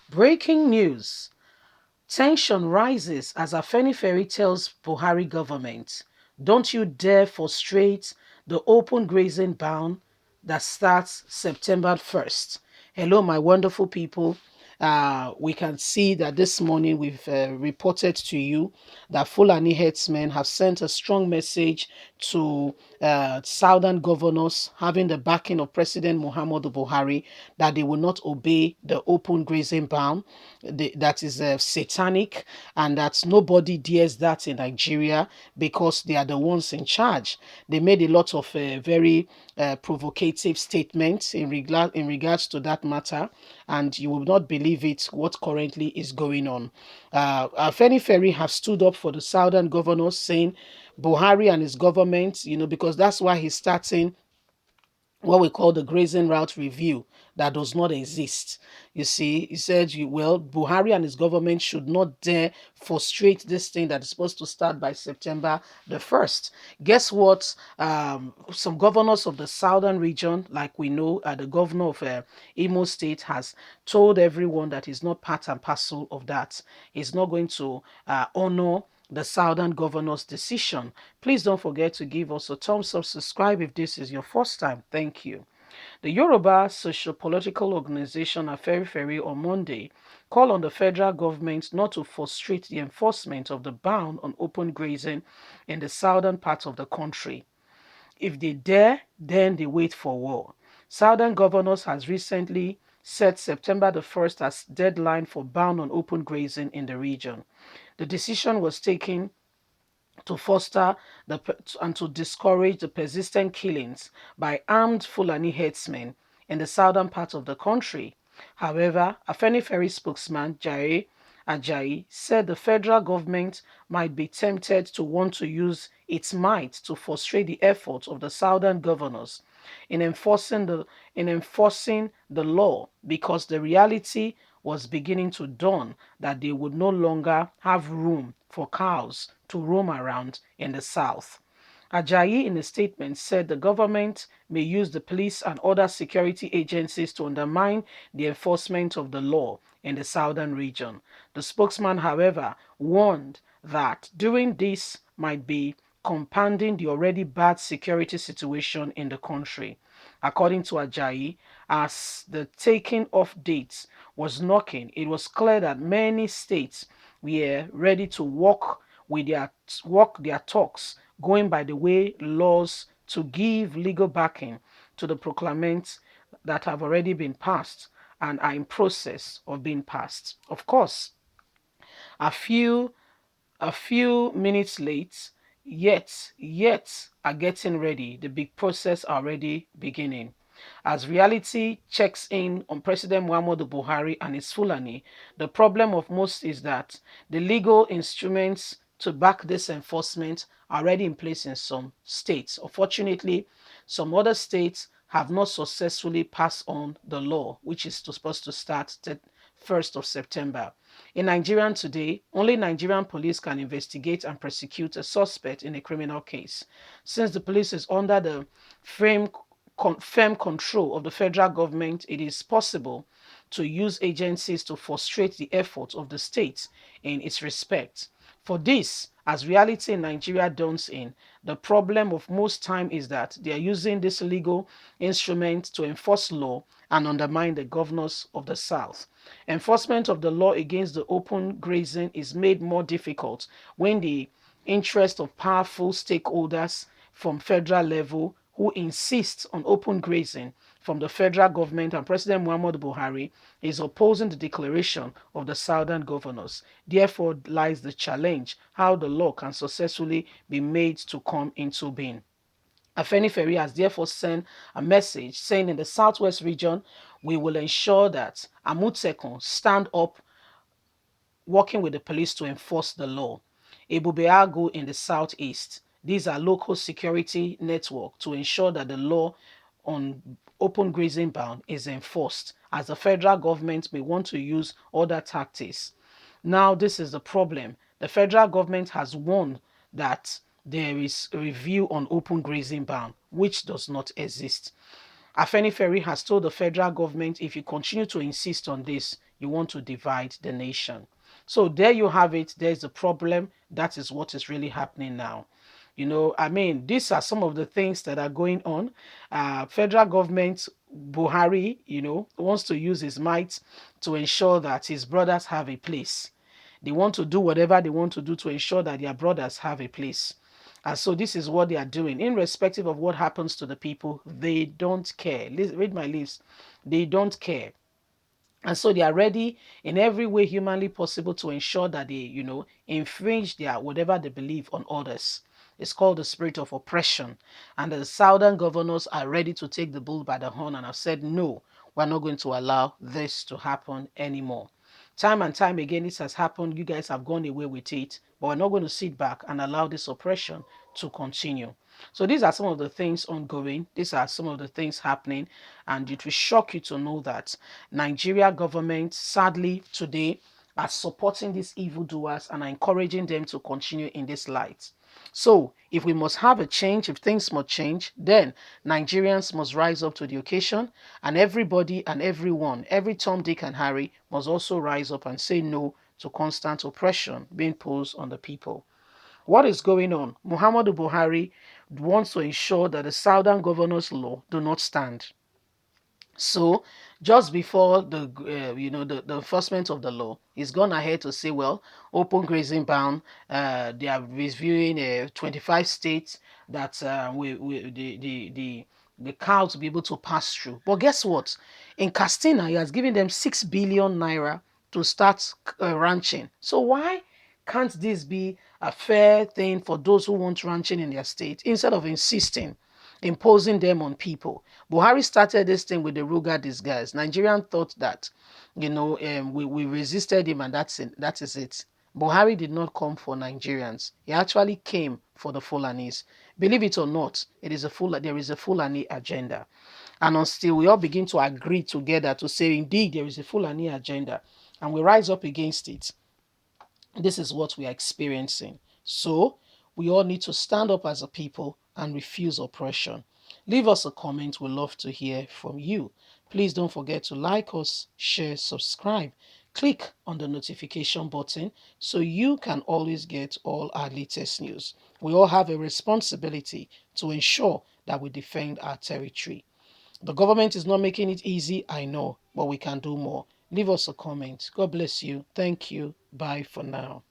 Breaking news. Tension rises as AFENIFERE tells Buhari government, don't you dare frustrate the open grazing ban that starts September 1st. Hello, my wonderful people. We can see that this morning we've reported to you that Fulani headsmen have sent a strong message to southern governors having the backing of President Muhammadu Buhari that they will not obey the open grazing ban. That is satanic, and that nobody dares that in Nigeria because they are the ones in charge. They made a lot of very provocative statements in regards to that matter, and you will not believe it what currently is going on. Afenifere have stood up for the southern governors, saying Buhari and his government, because that's why he's starting what we call the grazing route review that does not exist. You see, he said, well, Buhari and his government should not dare frustrate this thing that is supposed to start by September the 1st. Guess what? Some governors of the southern region, like we know, the governor of Imo State has told everyone that he's not part and parcel of that. He's not going to honor the southern governor's decision. Please don't forget to give us a thumbs up, subscribe if this is your first time. Thank you. The Yoruba socio-political organization AFENIFERE on Monday called on the federal government not to frustrate the enforcement of the ban on open grazing in the southern part of the country. If they dare, then they wait for war. Southern governors has recently set September the 1st as deadline for ban on open grazing in the region. The decision was taken to foster and to discourage the persistent killings by armed Fulani herdsmen in the southern part of the country. However, AFENIFERE spokesman Jaye Ajayi said the federal government might be tempted to want to use its might to frustrate the efforts of the southern governors in enforcing the law because the reality was beginning to dawn that they would no longer have room for cows to roam around in the south. Ajayi, in a statement, said the government may use the police and other security agencies to undermine the enforcement of the law in the southern region. The spokesman, however, warned that doing this might be compounding the already bad security situation in the country. According to Ajayi, as the taking off dates was knocking, it was clear that many states were ready to walk their talks, going by the way laws to give legal backing to the proclamants that have already been passed and are in process of being passed. Of course, a few a few minutes late, yet are getting ready. The big process already beginning. As reality checks in on President Muhammadu Buhari and his Fulani, the problem of most is that the legal instruments to back this enforcement are already in place in some states. Unfortunately, some other states have not successfully passed on the law, which is supposed to start 1st of September. In Nigeria today, only Nigerian police can investigate and prosecute a suspect in a criminal case. Since the police is under the firm control of the federal government, it is possible to use agencies to frustrate the efforts of the state in its respect. For this, as reality in Nigeria dawns in, the problem of most time is that they are using this legal instrument to enforce law and undermine the governors of the South. Enforcement of the law against the open grazing is made more difficult when the interest of powerful stakeholders from federal level who insist on open grazing from the federal government and President Muhammadu Buhari is opposing the declaration of the southern governors. Therefore lies the challenge how the law can successfully be made to come into being. AFENIFERE has therefore sent a message saying in the southwest region, we will ensure that Amotekun stand up working with the police to enforce the law. Ebubeagu in the southeast. These are local security network to ensure that the law on open grazing ban is enforced, as the federal government may want to use other tactics. Now, this is the problem. The federal government has warned that there is a review on open grazing ban, which does not exist. AFENIFERE has told the federal government if you continue to insist on this, you want to divide the nation. So there you have it. There's a problem. That is what is really happening now. I mean, these are some of the things that are going on. Federal government, Buhari, wants to use his might to ensure that his brothers have a place. They want to do whatever they want to do to ensure that their brothers have a place. And so this is what they are doing. Irrespective of what happens to the people, they don't care. Read my lips. They don't care. And so they are ready in every way humanly possible to ensure that they, infringe their whatever they believe on others. It's called the spirit of oppression. And the southern governors are ready to take the bull by the horn and have said, no, we're not going to allow this to happen anymore. Time and time again, this has happened. You guys have gone away with it, but we're not going to sit back and allow this oppression to continue. So these are some of the things ongoing. These are some of the things happening. And it will shock you to know that Nigeria government, sadly, today, are supporting these evildoers and are encouraging them to continue in this light. So, if we must have a change, if things must change, then Nigerians must rise up to the occasion, and everybody and everyone, every Tom, Dick, and Harry must also rise up and say no to constant oppression being posed on the people. What is going on? Muhammadu Buhari wants to ensure that the Southern Governors Law do not stand. So just before the enforcement of the law, he's gone ahead to say, well, open grazing ban. They are reviewing 25 states that the cows will be able to pass through. But guess what? In Castina, he has given them 6 billion naira to start ranching. So why can't this be a fair thing for those who want ranching in their state instead of imposing them on people? Buhari started this thing with the Ruga disguise. Nigerian thought that, we resisted him and that is it. Buhari did not come for Nigerians. He actually came for the Fulanis. Believe it or not, there is a Fulani agenda. And until we all begin to agree together to say, indeed, there is a Fulani agenda, and we rise up against it, this is what we are experiencing. So we all need to stand up as a people and refuse oppression. Leave us a comment. We'd love to hear from you. Please don't forget to like us, share, subscribe. Click on the notification button so you can always get all our latest news. We all have a responsibility to ensure that we defend our territory. The government is not making it easy, I know, but we can do more. Leave us a comment. God bless you. Thank you. Bye for now.